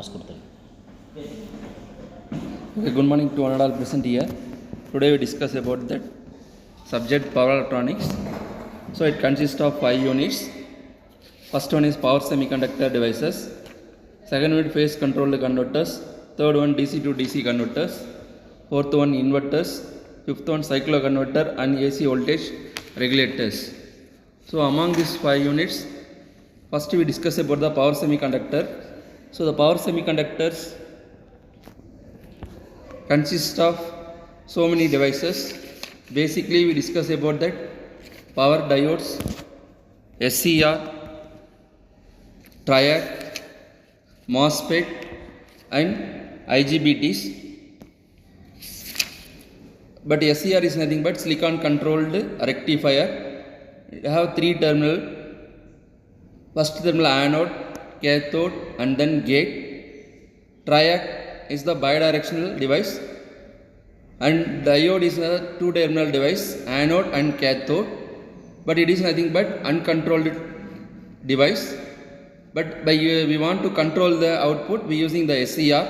Okay, good morning to all present here. Today we discuss about that subject power electronics. So it consists of 5 units. First one is power semiconductor devices. Second one phase controlled converters. Third one DC to DC converters. Fourth one inverters. Fifth one cycloconverter and AC voltage regulators. So among these 5 units, first we discuss about the power semiconductor. So the power semiconductors consist of so many devices. Basically we discuss about that power diodes, SCR, triac, MOSFET and IGBTs. But SCR is nothing but silicon controlled rectifier. You have 3 terminal. First terminal anode, cathode and then gate. Triac is the bidirectional device and diode is a 2 terminal device, anode and cathode, but it is nothing but uncontrolled device. But we want to control the output by using the SCR.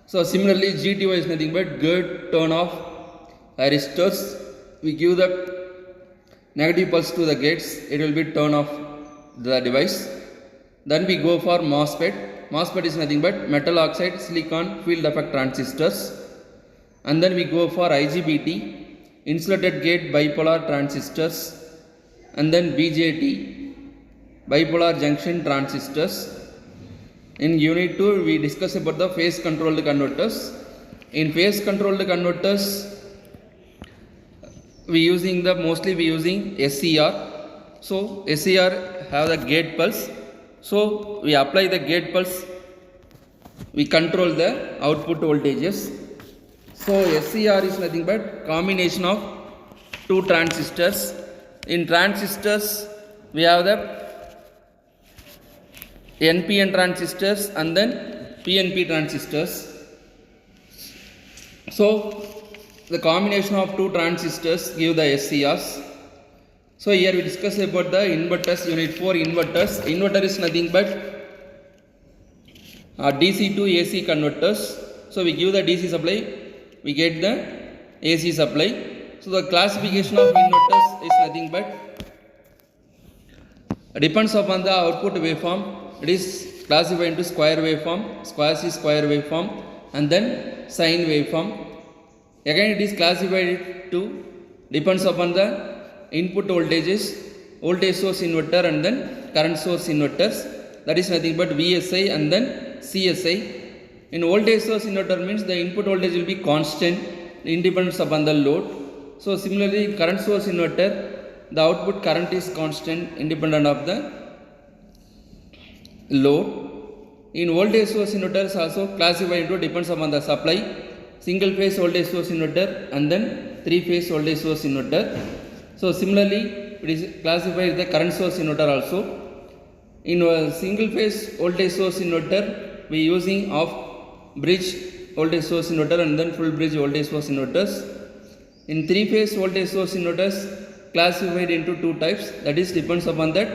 So similarly GTO is nothing but gate turn off resistors. We give the negative pulse to the gates, it will be turn off the device. Then we go for MOSFET. MOSFET is nothing but metal oxide silicon field effect transistors. And then we go for IGBT, insulated gate bipolar transistors. And then BJT, bipolar junction transistors. In unit 2 we discuss about the phase controlled converters. In phase controlled converters mostly we using SCR. So SCR have the gate pulse. So we apply the gate pulse, we control the output voltages. So SCR is nothing but combination of 2 transistors. In transistors we have the NPN transistors and then PNP transistors. So the combination of 2 transistors give the SCRs. So here we discuss about the inverters, unit 4 inverters. Inverter is nothing but DC to AC converters. So we give the DC supply, we get the AC supply. So the classification of inverters is nothing but depends upon the output waveform. It is classified into square waveform, quasi-square waveform and then sine waveform. Again it is classified to depends upon the input voltages, voltage source inverter and then current source inverters, that is nothing but VSI and then CSI. In voltage source inverter means the input voltage will be constant independent upon the load. So similarly current source inverter, the output current is constant independent of the load. In voltage source inverters also classified into depends upon the supply, single phase voltage source inverter and then 3 phase voltage source inverter. So similarly it is classified the current source inverter also. In a single phase voltage source inverter we using off bridge voltage source inverter and then full bridge voltage source inverters. In 3 phase voltage source inverters classified into 2 types, that is depends upon that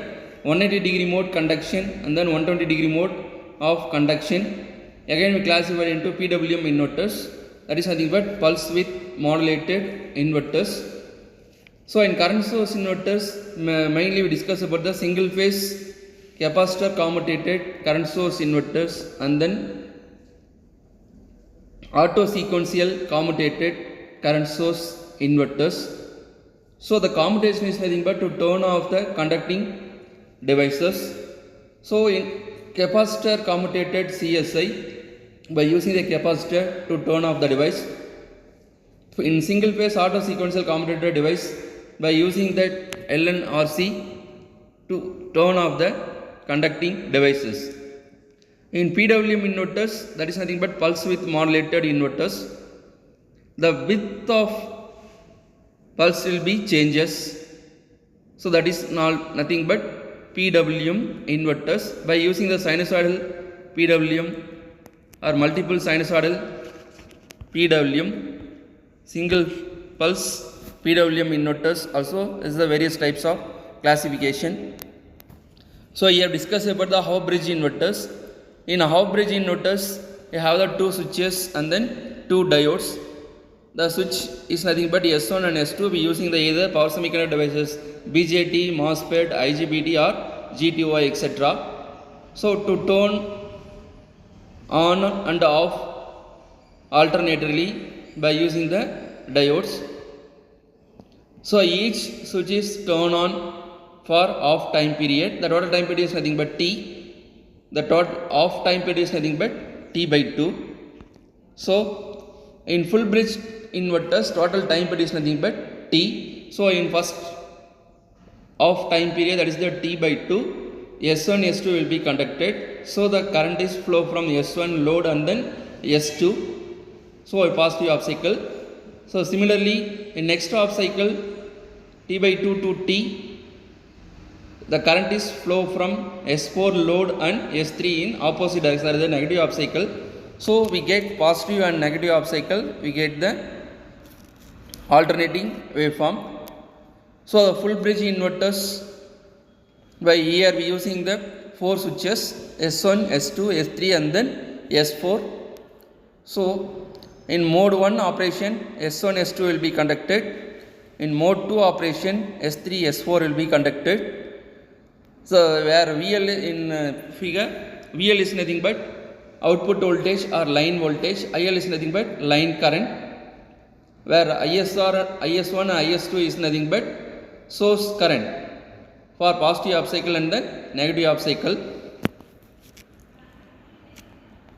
180 degree mode conduction and then 120 degree mode of conduction. Again we classify into PWM inverters, that is nothing but pulse width modulated inverters. So in current source inverters mainly we discuss about the single phase capacitor commutated current source inverters and then auto sequential commutated current source inverters. So the commutation is nothing but to turn off the conducting devices. So in capacitor commutated CSI, by using the capacitor to turn off the device. In single phase auto sequential commutated device, by using that LNRC to turn off the conducting devices. In PWM inverters, that is nothing but pulse width modulated inverters. The width of pulse will be changes. So that is nothing but PWM inverters. By using the sinusoidal PWM or multiple sinusoidal PWM, single pulse PWM inverters also is the various types of classification. So here discuss about the half bridge inverters. In a half bridge inverters, you have the two switches and then two diodes. The switch is nothing but S1 and S2. We using the either power semiconductor devices BJT, MOSFET, IGBT or GTOI etc. So to turn on and off alternately by using the diodes. So each switch is turned on for off time period. The total time period is nothing but T. The total off time period is nothing but T by 2. So in full bridge inverters, total time period is nothing but T. So in first off time period, that is the T by 2, S1, S2 will be conducted. So the current is flow from S1 load and then S2. So a positive half cycle. So similarly in next half cycle T by 2 to T, the current is flow from S4 load and S3 in opposite direction, that is the negative half cycle. So we get positive and negative half cycle, we get the alternating waveform. So the full bridge inverters, by here we using the 4 switches S1, S2, S3 and then S4. So in mode 1 operation S1, S2 will be conducted. In mode 2 operation S3, S4 will be conducted. So where VL in figure, VL is nothing but output voltage or line voltage, IL is nothing but line current, where IS1 and IS2 is nothing but source current for positive half cycle and then negative half cycle.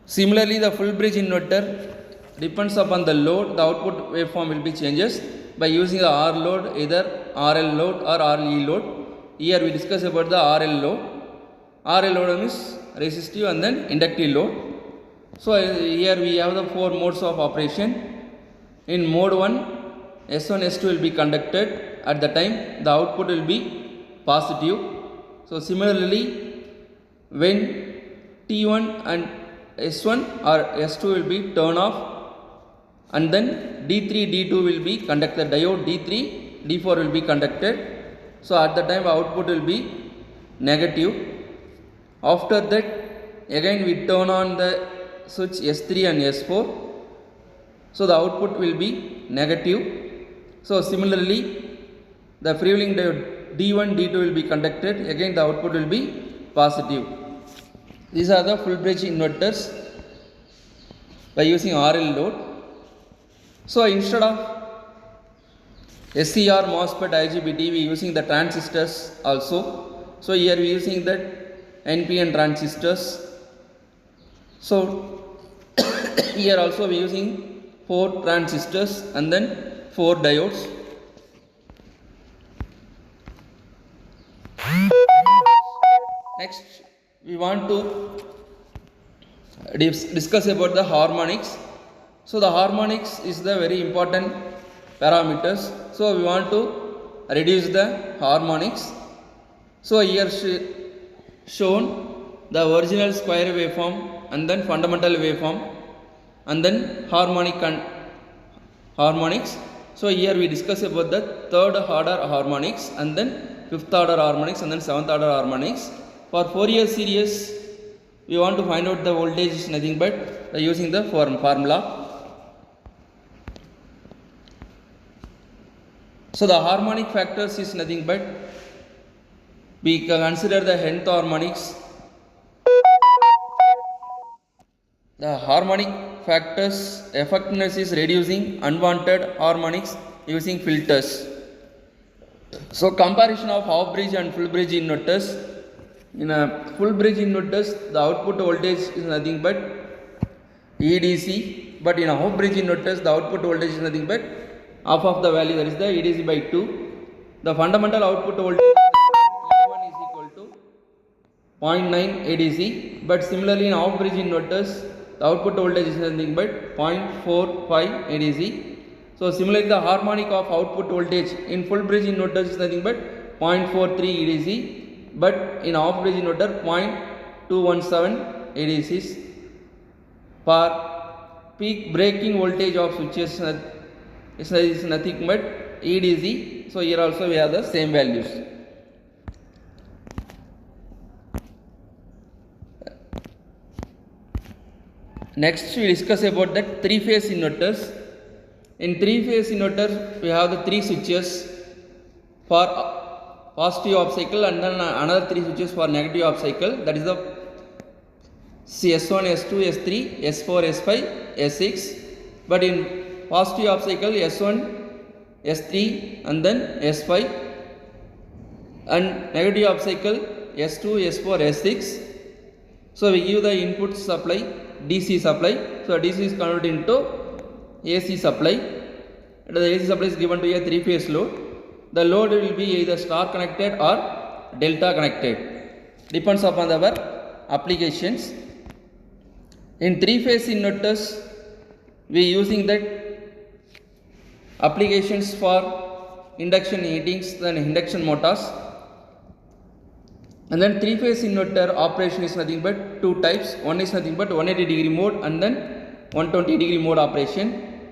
Similarly the full bridge inverter depends upon the load, the output waveform will be changes by using the R load, either RL load or RE load. Here we discuss about the RL load. RL load means resistive and then inductive load. So here we have the 4 modes of operation. In mode 1, S1, S2 will be conducted. At the time the output will be positive. So similarly when T1 and S1 or S2 will be turned off, and then D3, D2 will be conducted, diode D3, D4 will be conducted. So at the time output will be negative. After that again we turn on the switch S3 and S4. So the output will be negative. So similarly the freewheeling diode D1, D2 will be conducted. Again the output will be positive. These are the full bridge inverters by using RL load. So instead of SCR, MOSFET, IGBT, we using the transistors also. So here we using that NPN transistors. So here also we using 4 transistors and then 4 diodes. Next we want to discuss about the harmonics. So the harmonics is the very important parameters. So we want to reduce the harmonics. So here shown the original square waveform and then fundamental waveform and then harmonics. So here we discuss about the 3rd order harmonics and then 5th order harmonics and then 7th order harmonics. For Fourier series we want to find out the voltage is nothing but using the formula. So the harmonic factors is nothing but we consider the nth harmonics. The harmonic factors effectiveness is reducing unwanted harmonics using filters. So comparison of half bridge and full bridge inverters. In a full bridge inverters the output voltage is nothing but EDC, but in a half bridge inverters the output voltage is nothing but half of the value, that is the EDC by 2. The fundamental output voltage E1 is equal to 0.9 ADC, but similarly in half bridge inverters the output voltage is nothing but 0.45 ADC. So similarly the harmonic of output voltage in full bridge inverters is nothing but 0.43 ADC, but in half bridge inverter 0.217 ADCs. For peak breaking voltage of switches is nothing but EDC. So here also we have the same values. Next we discuss about that three-phase inverters. In three-phase inverter we have the three switches for positive half cycle and then another three switches for negative half cycle, that is the S1, S2, S3, S4, S5, S6. But in positive half cycle S1, S3 and then S5, and negative half cycle S2, S4, S6. So we give the input supply DC supply. So DC is converted into AC supply. The AC supply is given to a three-phase load. The load will be either star connected or delta connected. Depends upon our applications. In three-phase inverters, we using that applications for induction heatings and induction motors. And then three-phase inverter operation is nothing but two types. One is nothing but 180 degree mode and then 120 degree mode operation.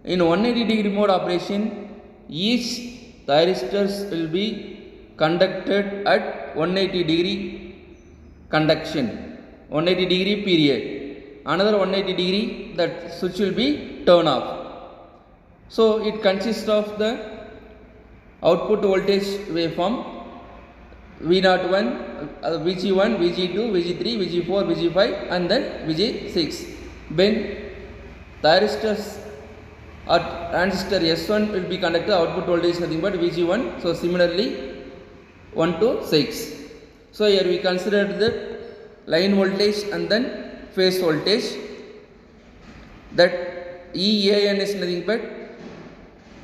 In 180 degree mode operation, each thyristors will be conducted at 180 degree conduction, 180 degree period. Another 180 degree, that switch will be turn off. So it consists of the output voltage waveform V01, VG1, VG2, VG3, VG4, VG5 and then VG6. When thyristors or transistor S1 will be conducted, output voltage is nothing but VG1. So similarly 1 to 6. So here we consider the line voltage and then phase voltage. That EAN is nothing but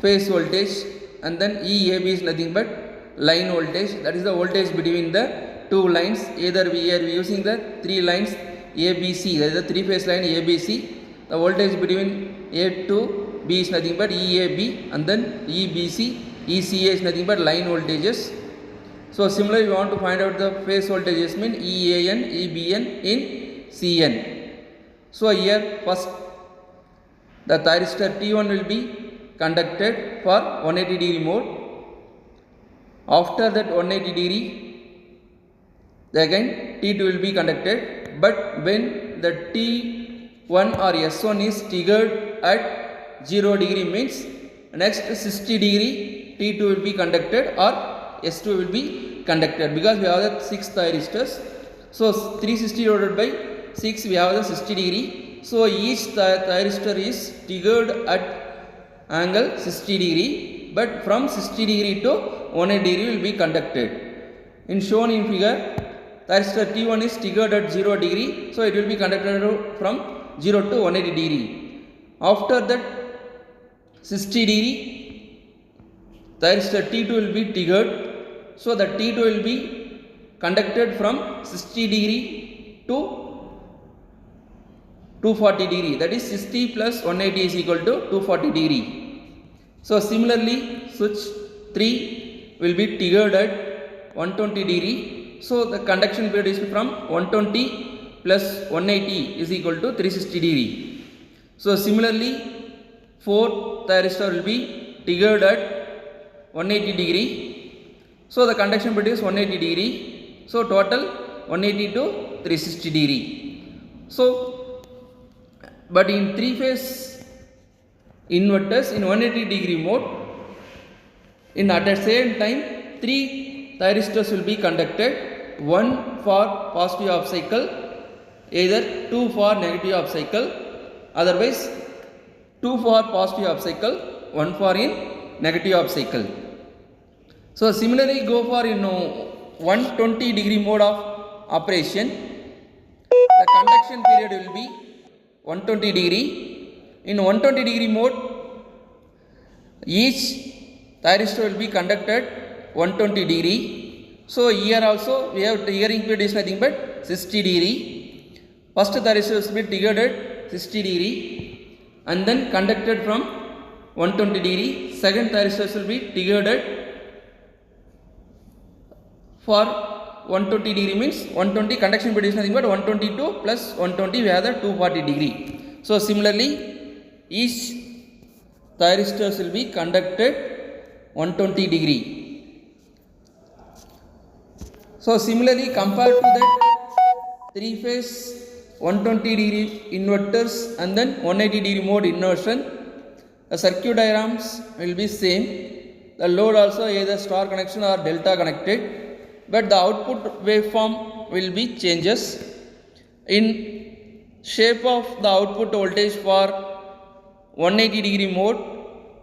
phase voltage and then EAB is nothing but line voltage. That is the voltage between the two lines. Either we are using the three lines ABC, that is the three-phase line ABC. The voltage between A to B is nothing but EAB and then EBC, ECA is nothing but line voltages. So similarly we want to find out the phase voltages mean EAN, EBN in CN. So here first the thyristor T1 will be conducted for 180 degree mode. After that 180 degree, again T2 will be conducted, but when the T1 or S1 is triggered at 0 degree means next 60 degree T2 will be conducted or S2 will be conducted, because we have the 6 thyristors. So 360 divided by 6 we have the 60 degree. So each thyristor is triggered at angle 60 degree, but from 60 degree to 180 degree will be conducted. In shown in figure, thyristor T1 is triggered at 0 degree, so it will be conducted from 0 to 180 degree. After that 60 degree, thyristor T2 will be triggered, so the T2 will be conducted from 60 degree to 240 degree, that is 60 plus 180 is equal to 240 degree. So similarly switch 3 will be triggered at 120 degree, so the conduction period is from 120 plus 180 is equal to 360 degree. So similarly 4 thyristor will be triggered at 180 degree, so the conduction period is 180 degree, so total 180 to 360 degree. So but in three-phase inverters in 180 degree mode, in at the same time 3 thyristors will be conducted, 1 for positive half cycle, either 2 for negative half cycle, otherwise 2 for positive half cycle, 1 for in negative half cycle. So similarly go for 120 degree mode of operation, the conduction period will be 120 degree. In 120 degree mode, each thyristor will be conducted 120 degree. So here also we have triggering period is nothing but 60 degree. First thyristor will be triggered at 60 degree and then conducted from 120 degree. Second thyristor will be triggered at for 120 degree means 120 conduction period is nothing but 122 plus 120 we have the 240 degree. So similarly each thyristors will be conducted 120 degree. So similarly compared to that 3-phase 120 degree inverters and then 180 degree mode inversion. The circuit diagrams will be same. The load also either star connection or delta connected, but the output waveform will be changes in shape of the output voltage for 180 degree mode.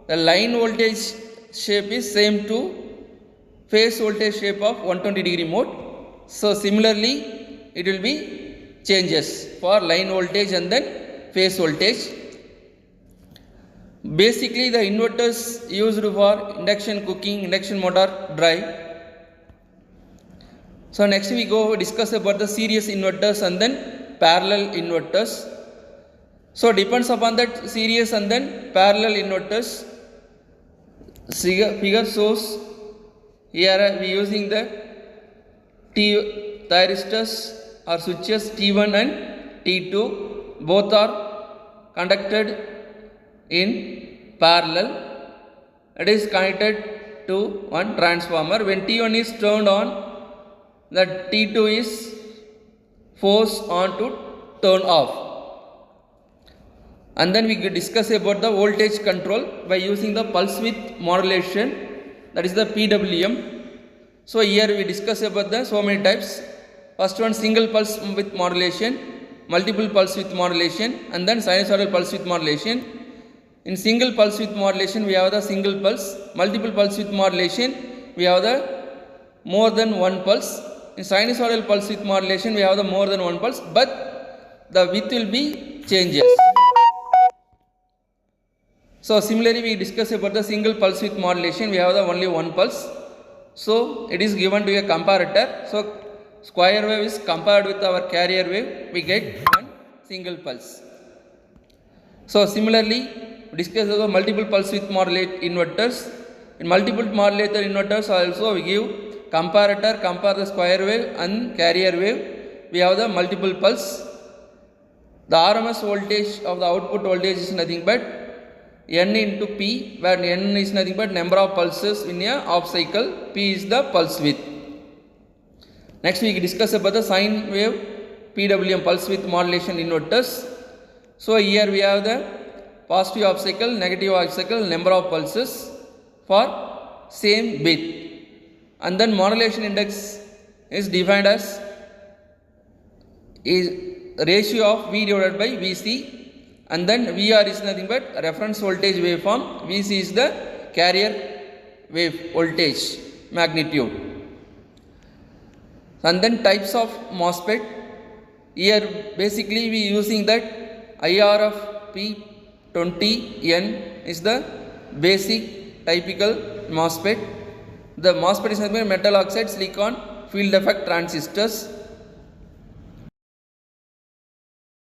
The line voltage shape is same to phase voltage shape of 120 degree mode. So similarly it will be changes for line voltage and then phase voltage. Basically the inverters used for induction cooking, induction motor drive. So next we go discuss about the series inverters and then parallel inverters. So depends upon that series and then parallel inverters. Figure shows here we using the thyristors or switches T1 and T2. Both are conducted in parallel. It is connected to one transformer. When T1 is turned on, the T2 is forced on to turn off. And then we discuss about the voltage control by using the pulse width modulation, that is the PWM. So here we discuss about the so many types. First one, single pulse width modulation, multiple pulse width modulation, and then sinusoidal pulse width modulation. In single pulse width modulation we have the single pulse. Multiple pulse width modulation we have the more than one pulse. In sinusoidal pulse width modulation we have the more than one pulse, but the width will be changes. So similarly we discuss about the single pulse width modulation, we have the only one pulse. So it is given to a comparator. So square wave is compared with our carrier wave, we get one single pulse. So similarly we discuss about multiple pulse width modulator inverters. In multiple modulator inverters also we give comparator, compare the square wave and carrier wave, we have the multiple pulse. The RMS voltage of the output voltage is nothing but N into P, where N is nothing but number of pulses in a half cycle, P is the pulse width. Next we discuss about the sine wave PWM pulse width modulation inverters. So here we have the positive half cycle, negative half cycle, number of pulses for same width. And then modulation index is defined as is ratio of V divided by Vc, and then VR is nothing but reference voltage waveform, Vc is the carrier wave voltage magnitude. And then types of MOSFET. Here basically we using that IR of P20N is the basic typical MOSFET. The MOSFET is nothing but metal oxide, silicon, field effect transistors.